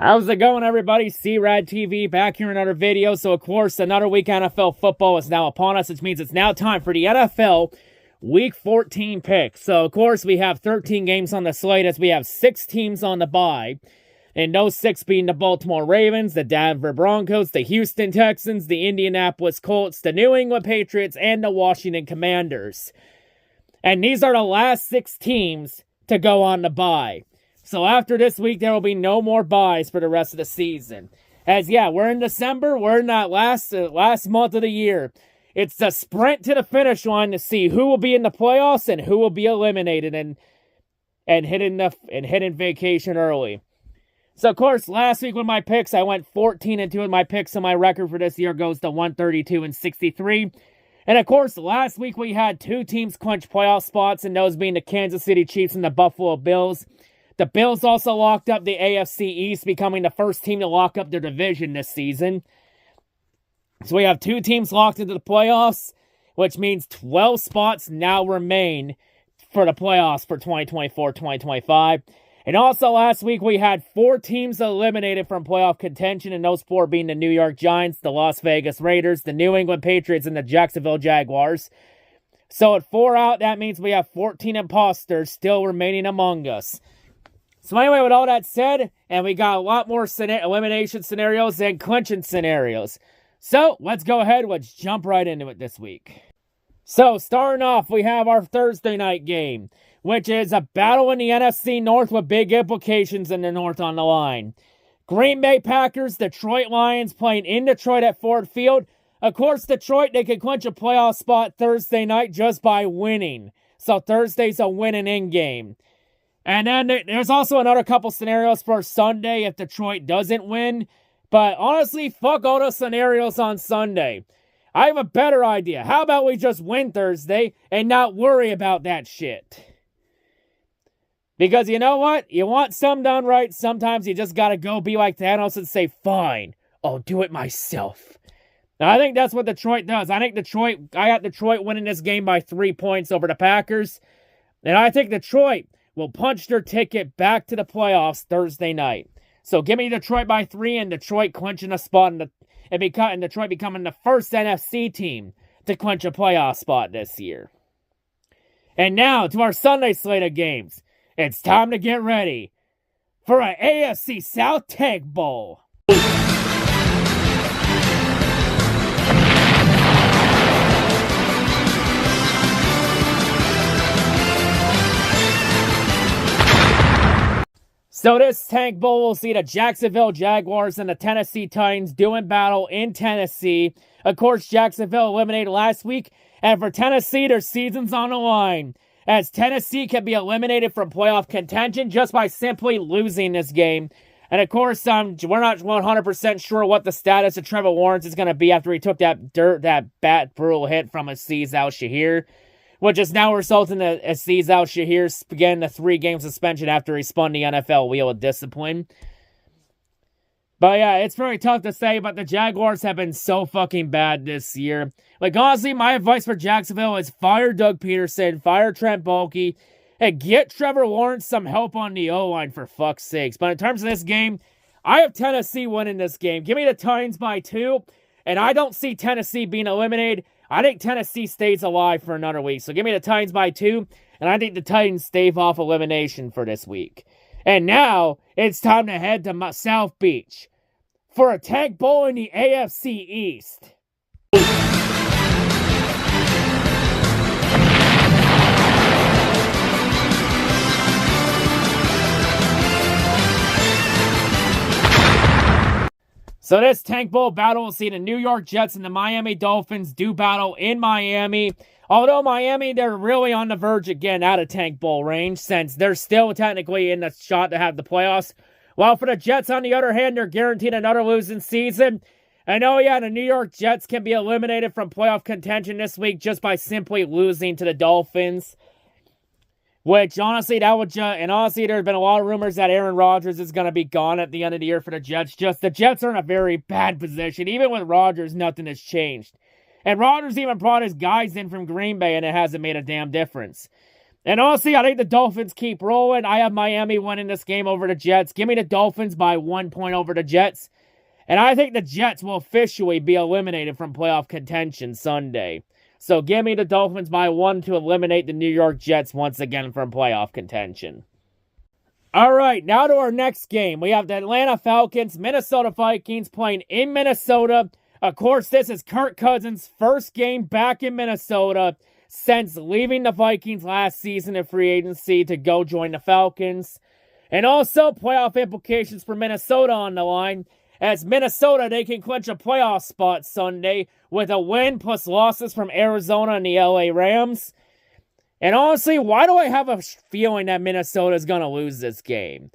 How's it going, everybody? C-RadTV back here in another video. So, of course, another week NFL football is now upon us, which means it's now time for the NFL Week 14 picks. So, of course, we have 13 games on the slate as we have 6 teams on the bye. And those 6 being the Baltimore Ravens, the Denver Broncos, the Houston Texans, the Indianapolis Colts, the New England Patriots, and the Washington Commanders. And these are the last 6 teams to go on the bye. So after this week, there will be no more buys for the rest of the season. As, yeah, we're in December. We're in that last month of the year. It's the sprint to the finish line to see who will be in the playoffs and who will be eliminated and hitting vacation early. So, of course, last week with my picks, I went 14-2 in my picks, and my record for this year goes to 132-63. And, of course, last week we had 2 teams clinch playoff spots, and those being the Kansas City Chiefs and the Buffalo Bills. The Bills also locked up the AFC East, becoming the first team to lock up their division this season. So we have 2 teams locked into the playoffs, which means 12 spots now remain for the playoffs for 2024-2025. And also last week we had 4 teams eliminated from playoff contention, and those 4 being the New York Giants, the Las Vegas Raiders, the New England Patriots, and the Jacksonville Jaguars. So at 4 out, that means we have 14 imposters still remaining among us. So anyway, with all that said, and we got a lot more elimination scenarios and clinching scenarios. So let's go ahead, let's jump right into it this week. So starting off, we have our Thursday night game, which is a battle in the NFC North with big implications in the North on the line. Green Bay Packers, Detroit Lions playing in Detroit at Ford Field. Of course, Detroit, they could clinch a playoff spot Thursday night just by winning. So Thursday's a winning in game. And then there's also another couple scenarios for Sunday if Detroit doesn't win. But honestly, fuck all the scenarios on Sunday. I have a better idea. How about we just win Thursday and not worry about that shit? Because you know what? You want some done right, sometimes you just gotta go be like Thanos and say, fine, I'll do it myself. Now, I think that's what Detroit does. I got Detroit winning this game by 3 points over the Packers. And I think Detroit will punch their ticket back to the playoffs Thursday night. So give me Detroit by 3 and Detroit clinching a spot and Detroit becoming the first NFC team to clinch a playoff spot this year. And now to our Sunday slate of games. It's time to get ready for an AFC South Tank Bowl. So this Tank Bowl will see the Jacksonville Jaguars and the Tennessee Titans doing battle in Tennessee. Of course, Jacksonville eliminated last week, and for Tennessee, their season's on the line, as Tennessee can be eliminated from playoff contention just by simply losing this game. And of course, we're not 100% sure what the status of Trevor Lawrence is going to be after he took that brutal hit from Azeez Al-Shaair, which is now resulting in Azeez Al-Shaair getting a 3-game suspension after he spun the NFL wheel of discipline. But yeah, it's very tough to say, but the Jaguars have been so fucking bad this year. Like, honestly, my advice for Jacksonville is fire Doug Peterson, fire Trent Baalke, and get Trevor Lawrence some help on the O-line for fuck's sakes. But in terms of this game, I have Tennessee winning this game. Give me the Titans by 2, and I don't see Tennessee being eliminated. I think Tennessee stays alive for another week. So give me the Titans by 2, and I think the Titans stave off elimination for this week. And now, it's time to head to South Beach for a Tank Bowl in the AFC East. So this Tank Bowl battle will see the New York Jets and the Miami Dolphins do battle in Miami. Although Miami, they're really on the verge of getting out of Tank Bowl range since they're still technically in the shot to have the playoffs. While for the Jets, on the other hand, they're guaranteed another losing season. And oh yeah, the New York Jets can be eliminated from playoff contention this week just by simply losing to the Dolphins. Which, honestly, honestly, there have been a lot of rumors that Aaron Rodgers is going to be gone at the end of the year for the Jets. The Jets are in a very bad position. Even with Rodgers, nothing has changed. And Rodgers even brought his guys in from Green Bay, and it hasn't made a damn difference. And honestly, I think the Dolphins keep rolling. I have Miami winning this game over the Jets. Give me the Dolphins by 1 point over the Jets. And I think the Jets will officially be eliminated from playoff contention Sunday. So give me the Dolphins by 1 to eliminate the New York Jets once again from playoff contention. All right, now to our next game. We have the Atlanta Falcons, Minnesota Vikings playing in Minnesota. Of course, this is Kirk Cousins' first game back in Minnesota since leaving the Vikings last season in free agency to go join the Falcons. And also playoff implications for Minnesota on the line. As Minnesota, they can clinch a playoff spot Sunday with a win plus losses from Arizona and the LA Rams. And honestly, why do I have a feeling that Minnesota is going to lose this game?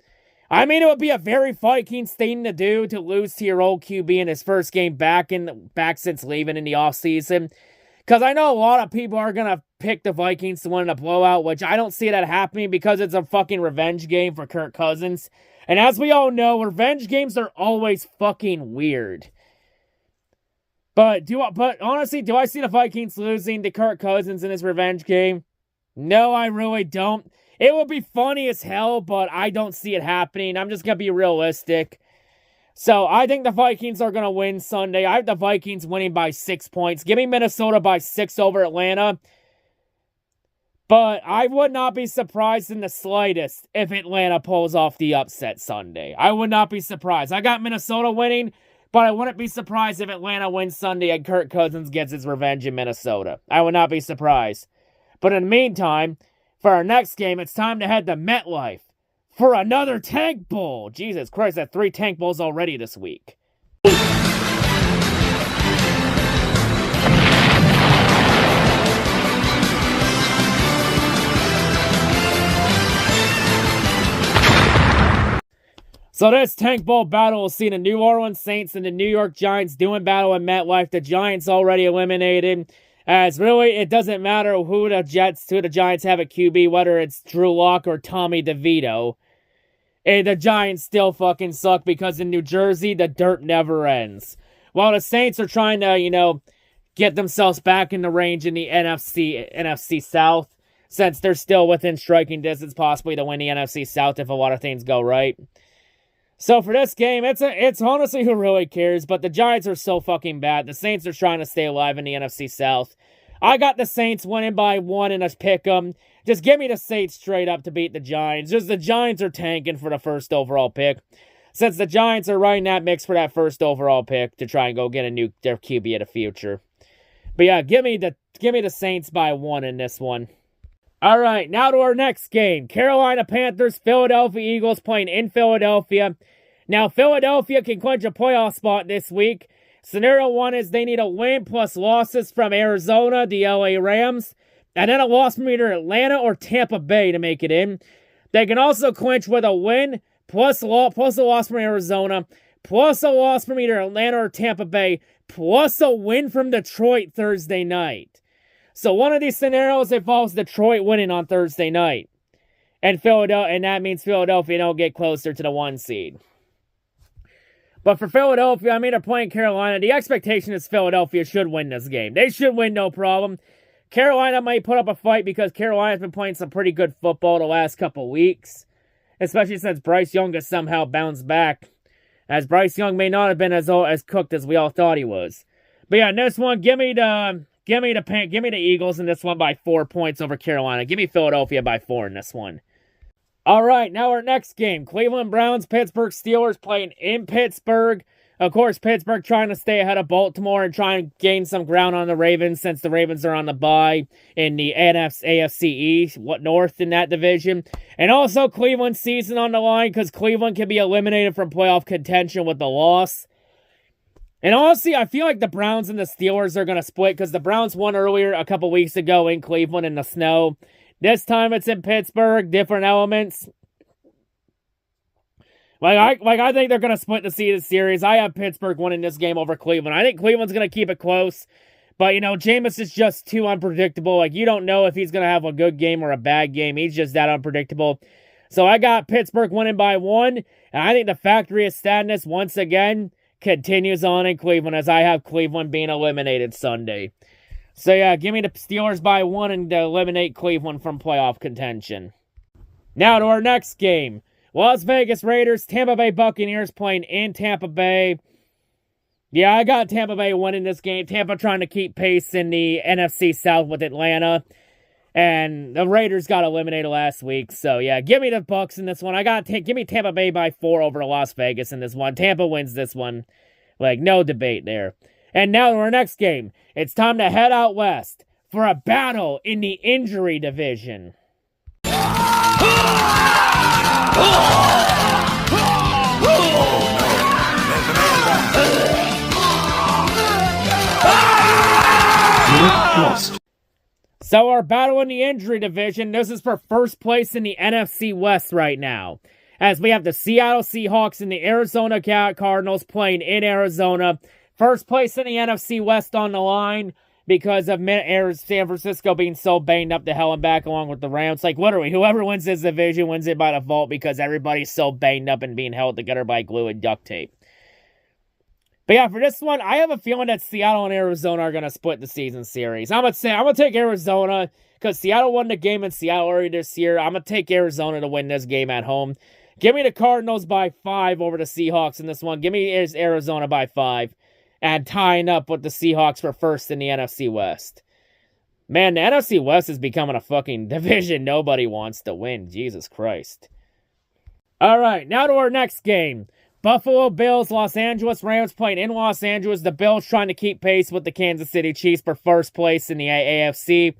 I mean, it would be a very Vikings thing to do to lose to your old QB in his first game back since leaving in the offseason. Because I know a lot of people are going to pick the Vikings to win a blowout, which I don't see that happening because it's a fucking revenge game for Kirk Cousins. And as we all know, revenge games are always fucking weird. But honestly, do I see the Vikings losing to Kirk Cousins in his revenge game? No, I really don't. It would be funny as hell, but I don't see it happening. I'm just going to be realistic. So, I think the Vikings are going to win Sunday. I have the Vikings winning by 6 points. Give me Minnesota by 6 over Atlanta. But I would not be surprised in the slightest if Atlanta pulls off the upset Sunday. I would not be surprised. I got Minnesota winning, but I wouldn't be surprised if Atlanta wins Sunday and Kirk Cousins gets his revenge in Minnesota. I would not be surprised. But in the meantime, for our next game, it's time to head to MetLife for another Tank Bowl. Jesus Christ, that's 3 Tank Bowls already this week. So this Tank Bowl battle will see the New Orleans Saints and the New York Giants doing battle in MetLife. The Giants already eliminated. As really, it doesn't matter who the Giants have at QB, whether it's Drew Lock or Tommy DeVito. The Giants still fucking suck because in New Jersey, the dirt never ends. While the Saints are trying to, get themselves back in the range in the NFC South, since they're still within striking distance possibly to win the NFC South if a lot of things go right. So for this game, it's honestly who really cares, but the Giants are so fucking bad. The Saints are trying to stay alive in the NFC South. I got the Saints winning by 1 in a pick'em. Just give me the Saints straight up to beat the Giants. Just the Giants are tanking for the first overall pick. Since the Giants are right in that mix for that first overall pick to try and go get their QB of the future. But yeah, give me the Saints by 1 in this one. All right, now to our next game. Carolina Panthers, Philadelphia Eagles playing in Philadelphia. Now, Philadelphia can clinch a playoff spot this week. Scenario 1 is they need a win plus losses from Arizona, the LA Rams, and then a loss from either Atlanta or Tampa Bay to make it in. They can also clinch with a win plus a loss from Arizona, plus a loss from either Atlanta or Tampa Bay, plus a win from Detroit Thursday night. So one of these scenarios involves Detroit winning on Thursday night. And that means Philadelphia don't get closer to the 1 seed. But for Philadelphia, they're playing Carolina. The expectation is Philadelphia should win this game. They should win, no problem. Carolina might put up a fight because Carolina's been playing some pretty good football the last couple weeks. Especially since Bryce Young has somehow bounced back. As Bryce Young may not have been as cooked as we all thought he was. But yeah, in this one, give me the Eagles in this one by 4 points over Carolina. Give me Philadelphia by 4 in this one. All right, now our next game. Cleveland Browns, Pittsburgh Steelers playing in Pittsburgh. Of course, Pittsburgh trying to stay ahead of Baltimore and trying to gain some ground on the Ravens since the Ravens are on the bye in the AFC East, North in that division. And also Cleveland's season on the line because Cleveland can be eliminated from playoff contention with the loss. And honestly, I feel like the Browns and the Steelers are going to split because the Browns won earlier a couple weeks ago in Cleveland in the snow. This time it's in Pittsburgh, different elements. I think they're going to split the series. I have Pittsburgh winning this game over Cleveland. I think Cleveland's going to keep it close. But, Jameis is just too unpredictable. You don't know if he's going to have a good game or a bad game. He's just that unpredictable. So I got Pittsburgh winning by 1. And I think the factory of sadness, once again, continues on in Cleveland as I have Cleveland being eliminated Sunday. So yeah, give me the Steelers by 1 and eliminate Cleveland from playoff contention. Now to our next game. Las Vegas Raiders, Tampa Bay Buccaneers playing in Tampa Bay. Yeah, I got Tampa Bay winning this game. Tampa trying to keep pace in the NFC South with Atlanta. And the Raiders got eliminated last week. So, yeah, give me the Bucs in this one. Give me Tampa Bay by 4 over Las Vegas in this one. Tampa wins this one. Like, no debate there. And now to our next game. It's time to head out west for a battle in the injury division. So our battle in the injury division, this is for first place in the NFC West right now. As we have the Seattle Seahawks and the Arizona Cardinals playing in Arizona. First place in the NFC West on the line because of San Francisco being so banged up to hell and back along with the Rams. Like literally, whoever wins this division wins it by default because everybody's so banged up and being held together by glue and duct tape. But yeah, for this one, I have a feeling that Seattle and Arizona are going to split the season series. I'm going to take Arizona because Seattle won the game in Seattle earlier this year. I'm going to take Arizona to win this game at home. Give me the Cardinals by 5 over the Seahawks in this one. Give me Arizona by 5 and tying up with the Seahawks for first in the NFC West. Man, the NFC West is becoming a fucking division nobody wants to win. Jesus Christ. All right, now to our next game. Buffalo Bills, Los Angeles Rams playing in Los Angeles. The Bills trying to keep pace with the Kansas City Chiefs for first place in the AFC.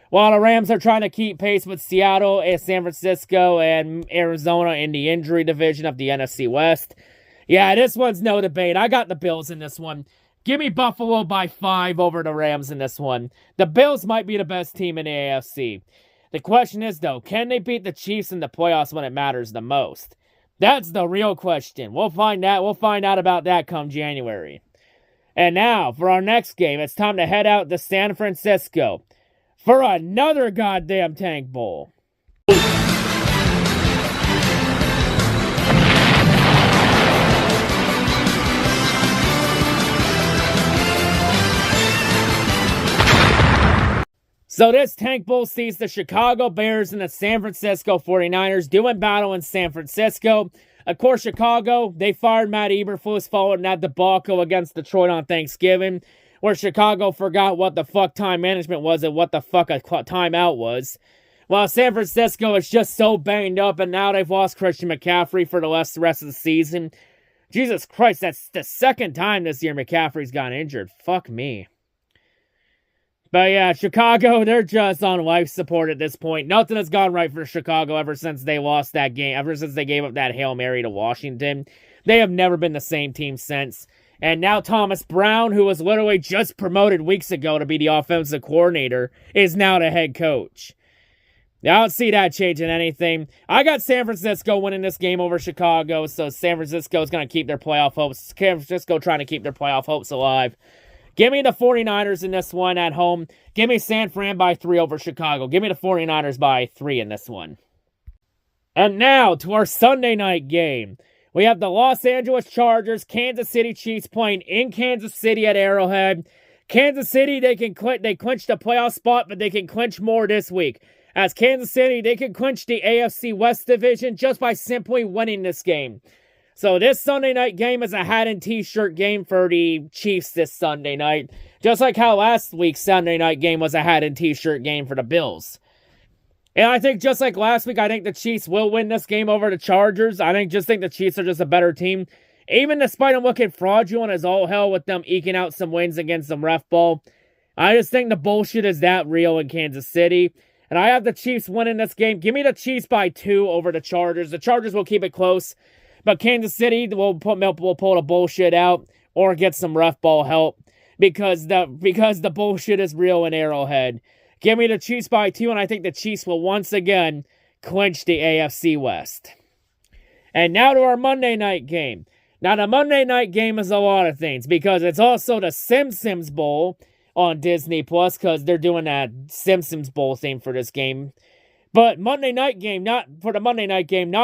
While the Rams are trying to keep pace with Seattle, San Francisco, and Arizona in the injury division of the NFC West. Yeah, this one's no debate. I got the Bills in this one. Give me Buffalo by 5 over the Rams in this one. The Bills might be the best team in the AFC. The question is, though, can they beat the Chiefs in the playoffs when it matters the most? That's the real question. We'll find out. We'll find out about that come January. And now, for our next game, it's time to head out to San Francisco for another goddamn Tank Bowl. So this Tank Bowl sees the Chicago Bears and the San Francisco 49ers doing battle in San Francisco. Of course, Chicago, they fired Matt Eberflus following that debacle against Detroit on Thanksgiving, where Chicago forgot what the fuck time management was and what the fuck a timeout was. While San Francisco is just so banged up, and now they've lost Christian McCaffrey for the rest of the season. Jesus Christ, that's the second time this year McCaffrey's gotten injured. Fuck me. But yeah, Chicago, they're just on life support at this point. Nothing has gone right for Chicago ever since they lost that game, ever since they gave up that Hail Mary to Washington. They have never been the same team since. And now Thomas Brown, who was literally just promoted weeks ago to be the offensive coordinator, is now the head coach. Now, I don't see that changing anything. I got San Francisco winning this game over Chicago, so San Francisco is going to keep their playoff hopes. San Francisco trying to keep their playoff hopes alive. Give me the 49ers in this one at home. Give me San Fran by 3 over Chicago. Give me the 49ers by 3 in this one. And now to our Sunday night game. We have the Los Angeles Chargers, Kansas City Chiefs playing in Kansas City at Arrowhead. Kansas City, they clinched a playoff spot, but they can clinch more this week. As Kansas City, they can clinch the AFC West division just by simply winning this game. So this Sunday night game is a hat and t-shirt game for the Chiefs this Sunday night. Just like how last week's Sunday night game was a hat and t-shirt game for the Bills. And I think just like last week, I think the Chiefs will win this game over the Chargers. I think the Chiefs are just a better team. Even despite them looking fraudulent as all hell with them eking out some wins against some ref ball. I just think the bullshit is that real in Kansas City. And I have the Chiefs winning this game. Give me the Chiefs by 2 over the Chargers. The Chargers will keep it close. But Kansas City will pull the bullshit out or get some ref ball help because the bullshit is real in Arrowhead. Give me the Chiefs by 2, and I think the Chiefs will once again clinch the AFC West. And now to our Monday night game. Now the Monday night game is a lot of things because it's also the Simpsons Bowl on Disney Plus because they're doing that Simpsons Bowl theme for this game. But Monday night game, not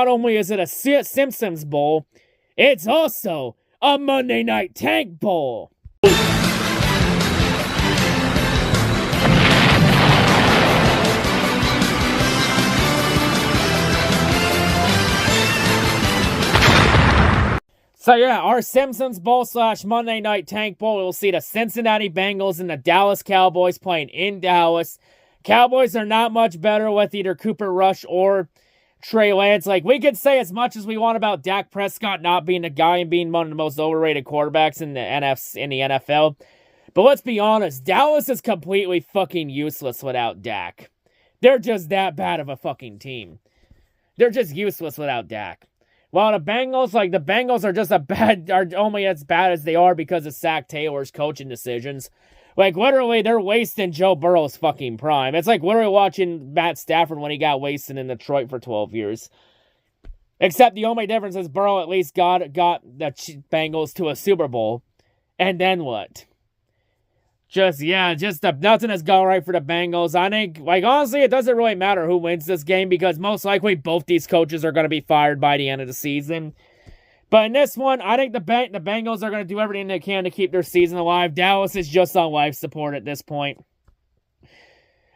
only is it a Simpsons Bowl, it's also a Monday Night Tank Bowl. So yeah, our Simpsons Bowl / Monday Night Tank Bowl, we'll see the Cincinnati Bengals and the Dallas Cowboys playing in Dallas. Cowboys are not much better with either Cooper Rush or Trey Lance. Like, we could say as much as we want about Dak Prescott not being a guy and being one of the most overrated quarterbacks in the NFL. But let's be honest, Dallas is completely fucking useless without Dak. They're just that bad of a fucking team. They're just useless without Dak. While the Bengals are just are only as bad as they are because of Zach Taylor's coaching decisions. Like, literally, they're wasting Joe Burrow's fucking prime. It's like literally watching Matt Stafford when he got wasted in Detroit for 12 years. Except the only difference is Burrow at least got the Bengals to a Super Bowl. And then what? Nothing has gone right for the Bengals. I think, honestly, it doesn't really matter who wins this game because most likely both these coaches are going to be fired by the end of the season. But in this one, I think the Bengals are going to do everything they can to keep their season alive. Dallas is just on life support at this point.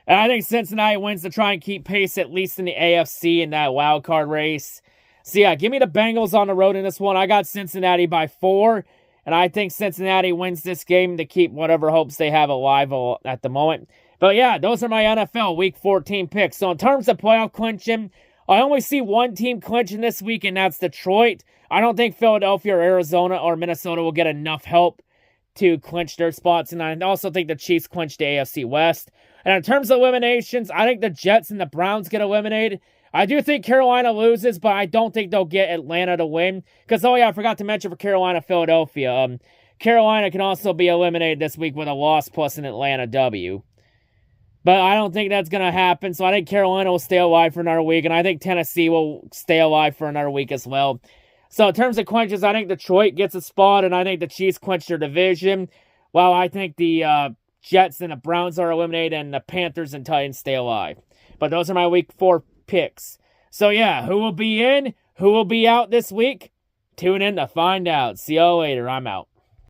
And I think Cincinnati wins to try and keep pace at least in the AFC in that wild card race. So yeah, give me the Bengals on the road in this one. I got Cincinnati by 4. And I think Cincinnati wins this game to keep whatever hopes they have alive at the moment. But yeah, those are my NFL Week 14 picks. So in terms of playoff clinching, I only see one team clinching this week, and that's Detroit. I don't think Philadelphia or Arizona or Minnesota will get enough help to clinch their spots. And I also think the Chiefs clinch the AFC West. And in terms of eliminations, I think the Jets and the Browns get eliminated. I do think Carolina loses, but I don't think they'll get Atlanta to win. Because, oh yeah, I forgot to mention for Carolina, Philadelphia. Carolina can also be eliminated this week with a loss plus an Atlanta W. But I don't think that's going to happen. So I think Carolina will stay alive for another week. And I think Tennessee will stay alive for another week as well. So in terms of clinches, I think Detroit gets a spot. And I think the Chiefs clinch their division. While I think the Jets and the Browns are eliminated. And the Panthers and Titans stay alive. But those are my Week 4 picks. So yeah, who will be in? Who will be out this week? Tune in to find out. See y'all later. I'm out.